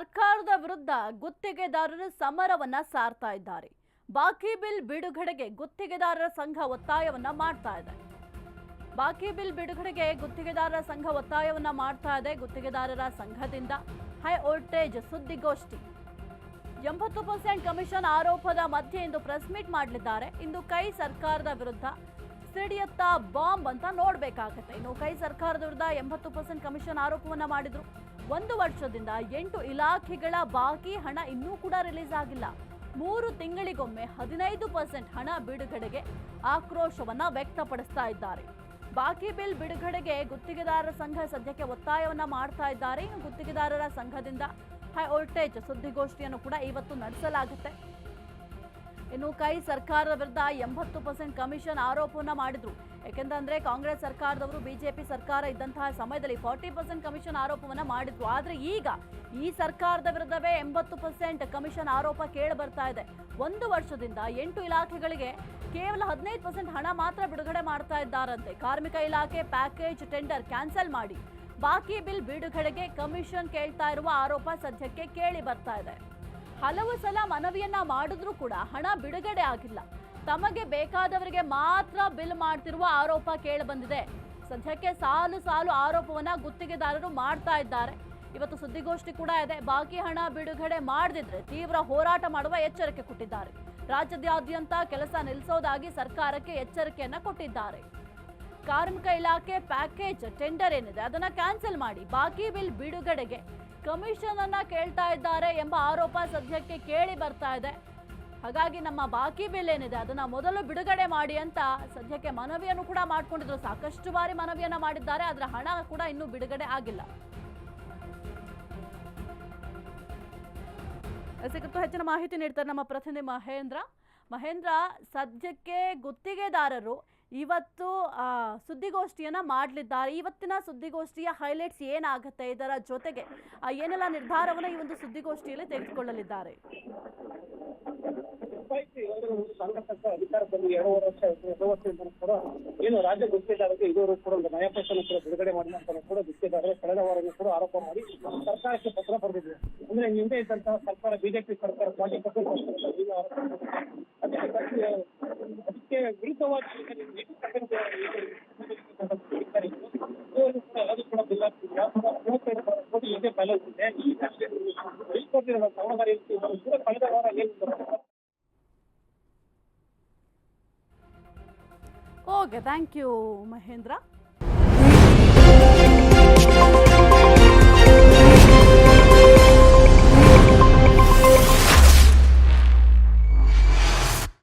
ಸರ್ಕಾರದ ವಿರುದ್ಧ ಗುತ್ತಿಗೆದಾರರು ಸಮರವನ್ನ ಸಾರ್ತಾ ಇದ್ದಾರೆ. ಬಾಕಿ ಬಿಲ್ ಬಿಡುಗಡೆಗೆ ಗುತ್ತಿಗೆದಾರರ ಸಂಘ ಒತ್ತಾಯವನ್ನ ಮಾಡ್ತಾ ಇದೆ. ಬಾಕಿ ಬಿಲ್ ಬಿಡುಗಡೆಗೆ ಗುತ್ತಿಗೆದಾರರ ಸಂಘ ಒತ್ತಾಯವನ್ನ ಮಾಡ್ತಾ ಇದೆ. ಗುತ್ತಿಗೆದಾರರ ಸಂಘದಿಂದ ಹೈ ವೋಲ್ಟೇಜ್ ಸುದ್ದಿಗೋಷ್ಠಿ. 80% ಕಮಿಷನ್ ಆರೋಪದ ಮಧ್ಯೆ ಇಂದು ಪ್ರೆಸ್ ಮೀಟ್ ಮಾಡಲಿದ್ದಾರೆ. ಇಂದು ಕೈ ಸರ್ಕಾರದ ವಿರುದ್ಧ ಸಿಡಿಯತ್ತ ಬಾಂಬ್ ಅಂತ ನೋಡ್ಬೇಕಾಗತ್ತೆ. ಇನ್ನು ಕೈ ಸರ್ಕಾರದ ವಿರುದ್ಧ 80% ಕಮಿಷನ್ ಆರೋಪವನ್ನ ಮಾಡಿದ್ರು. 1 ವರ್ಷದಿಂದ 8 ಇಲಾಖೆಗಳ ಬಾಕಿ ಹಣ ಇನ್ನೂ ಕೂಡ ರಿಲೀಸ್ ಆಗಿಲ್ಲ. 3 ತಿಂಗಳಿಗೊಮ್ಮೆ 15% ಹಣ ಬಿಡುಗಡೆಗೆ ಆಕ್ರೋಶವನ್ನ ವ್ಯಕ್ತಪಡಿಸ್ತಾ ಇದ್ದಾರೆ. ಬಾಕಿ ಬಿಲ್ ಬಿಡುಗಡೆಗೆ ಗುತ್ತಿಗೆದಾರರ ಸಂಘ ಸದ್ಯಕ್ಕೆ ಒತ್ತಾಯವನ್ನ ಮಾಡ್ತಾ ಇದ್ದಾರೆ. ಗುತ್ತಿಗೆದಾರರ ಸಂಘದಿಂದ ಹೈ ವೋಲ್ಟೇಜ್ ಸುದ್ದಿಗೋಷ್ಠಿಯನ್ನು ಕೂಡ ಇವತ್ತು ನಡೆಸಲಾಗುತ್ತೆ. ಇನ್ನು ಕೈ ಸರ್ಕಾರದ ವಿರುದ್ಧ 80% ಕಮಿಷನ್ ಆರೋಪವನ್ನ ಮಾಡಿದ್ರು. ಯಾಕೆಂದ್ರೆ ಕಾಂಗ್ರೆಸ್ ಸರ್ಕಾರದವರು ಬಿಜೆಪಿ ಸರ್ಕಾರ ಇದ್ದಂತಹ ಸಮಯದಲ್ಲಿ 40% ಕಮಿಷನ್ ಆರೋಪವನ್ನ ಮಾಡಿದ್ರು. ಆದ್ರೆ ಈಗ ಈ ಸರ್ಕಾರದ ವಿರುದ್ಧವೇ 80% ಕಮಿಷನ್ ಆರೋಪ ಕೇಳಿ ಬರ್ತಾ ಇದೆ. 1 ವರ್ಷದಿಂದ 8 ಇಲಾಖೆಗಳಿಗೆ ಕೇವಲ 15% ಹಣ ಮಾತ್ರ ಬಿಡುಗಡೆ ಮಾಡ್ತಾ ಇದ್ದಾರಂತೆ. ಕಾರ್ಮಿಕ ಇಲಾಖೆ ಪ್ಯಾಕೇಜ್ ಟೆಂಡರ್ ಕ್ಯಾನ್ಸಲ್ ಮಾಡಿ ಬಾಕಿ ಬಿಲ್ ಬಿಡುಗಡೆಗೆ ಕಮಿಷನ್ ಕೇಳ್ತಾ ಇರುವ ಆರೋಪ ಸದ್ಯಕ್ಕೆ ಕೇಳಿ ಬರ್ತಾ ಇದೆ. ಹಲವು ಸಲ ಮನವಿಯನ್ನ ಮಾಡಿದ್ರೂ ಕೂಡ ಹಣ ಬಿಡುಗಡೆ ಆಗಿಲ್ಲ. ತಮಗೆ ಬೇಕಾದವರಿಗೆ ಮಾತ್ರ ಬಿಲ್ ಮಾಡ್ತಿರುವ ಆರೋಪ ಕೇಳಿ ಬಂದಿದೆ. ಸದ್ಯಕ್ಕೆ ಸಾಲು ಸಾಲು ಆರೋಪವನ್ನ ಗುತ್ತಿಗೆದಾರರು ಮಾಡ್ತಾ ಇದ್ದಾರೆ. ಇವತ್ತು ಸುದ್ದಿಗೋಷ್ಠಿ ಕೂಡ ಇದೆ. ಬಾಕಿ ಹಣ ಬಿಡುಗಡೆ ಮಾಡದಿದ್ರೆ ತೀವ್ರ ಹೋರಾಟ ಮಾಡುವ ಎಚ್ಚರಿಕೆ ಕೊಟ್ಟಿದ್ದಾರೆ. ರಾಜ್ಯದಾದ್ಯಂತ ಕೆಲಸ ನಿಲ್ಲಿಸೋದಾಗಿ ಸರ್ಕಾರಕ್ಕೆ ಎಚ್ಚರಿಕೆಯನ್ನ ಕೊಟ್ಟಿದ್ದಾರೆ. ಕಾರ್ಮಿಕ ಇಲಾಖೆ ಪ್ಯಾಕೇಜ್ ಟೆಂಡರ್ ಏನಿದೆ ಅದನ್ನ ಕ್ಯಾನ್ಸಲ್ ಮಾಡಿ ಬಾಕಿ ಬಿಲ್ ಬಿಡುಗಡೆಗೆ ಕಮಿಷನ್ ಅನ್ನ ಕೇಳ್ತಾ ಇದ್ದಾರೆ ಎಂಬ ಆರೋಪ ಸದ್ಯಕ್ಕೆ ಕೇಳಿ ಬರ್ತಾ ಇದೆ. ಹಾಗಾಗಿ ನಮ್ಮ ಬಾಕಿ ಬಿಲ್ ಏನಿದೆ ಅದನ್ನ ಮೊದಲು ಬಿಡುಗಡೆ ಮಾಡಿ ಅಂತ ಸದ್ಯಕ್ಕೆ ಮನವಿಯನ್ನು ಕೂಡ ಮಾಡ್ಕೊಂಡಿದ್ರು. ಸಾಕಷ್ಟು ಬಾರಿ ಮನವಿಯನ್ನ ಮಾಡಿದ್ದಾರೆ. ಅದರ ಹಣ ಕೂಡ ಇನ್ನೂ ಬಿಡುಗಡೆ ಆಗಿಲ್ಲ. ಹೆಚ್ಚಿನ ಮಾಹಿತಿ ನೀಡ್ತಾರೆ ನಮ್ಮ ಪ್ರತಿನಿಧಿ ಮಹೇಂದ್ರ. ಸದ್ಯಕ್ಕೆ ಗುತ್ತಿಗೆದಾರರು ಇವತ್ತು ಸುದ್ದಿಗೋಷ್ಠಿಯನ್ನ ಮಾಡಲಿದ್ದಾರೆ. ಇವತ್ತಿನ ಸುದ್ದಿಗೋಷ್ಠಿಯ ಹೈಲೈಟ್ಸ್ ಏನಾಗುತ್ತೆ, ಇದರ ಜೊತೆಗೆ ಏನೆಲ್ಲ ನಿರ್ಧಾರವನ್ನು ಈ ಒಂದು ಸುದ್ದಿಗೋಷ್ಠಿಯಲ್ಲಿ ತೆಗೆದುಕೊಳ್ಳಲಿದ್ದಾರೆ? ಅಧಿಕಾರದಲ್ಲಿ 2 ವರ್ಷದಿಂದ ಕೂಡ ಏನು ರಾಜ್ಯ ಗುತ್ತಿಗೆದಾರರಿಗೆ ಇದುವರೆಗೂ ಕೂಡ ಒಂದು ನಯ ಪೈಸೆಯನ್ನು ಕೂಡ ಬಿಡುಗಡೆ ಮಾಡಿದ ಅಂತ ಕೂಡ ಗುತ್ತಿಗೆದಾರರು ಕಳೆದ ವಾರವೂ ಕೂಡ ಆರೋಪ ಮಾಡಿ ಸರ್ಕಾರಕ್ಕೆ ಪತ್ರ ಬರೆದಿದ್ರು. ಅಂದ್ರೆ ಹಿಂದೆ ಇದ್ದಂತಹ ಸರ್ಕಾರ ಬಿಜೆಪಿ ಸರ್ಕಾರ 40% ಅದಕ್ಕೆ ವಿರುದ್ಧವಾಗಿ ಅದು ಕೂಡ ಬಿಲ್ ಆಗ್ತಿಲ್ಲ. 35 ಕೋಟಿ ಇದೆ ಬ್ಯಾಲೆನ್ಸ್ ಇದೆ. ಬಿಲ್ ಕೊಟ್ಟಿರೋ ಕಾಮಗಾರಿ ಕೂಡ ಕಳೆದ ವಾರ ಏನು ಓಕೆ, ಥ್ಯಾಂಕ್ ಯು ಮಹೇಂದ್ರ.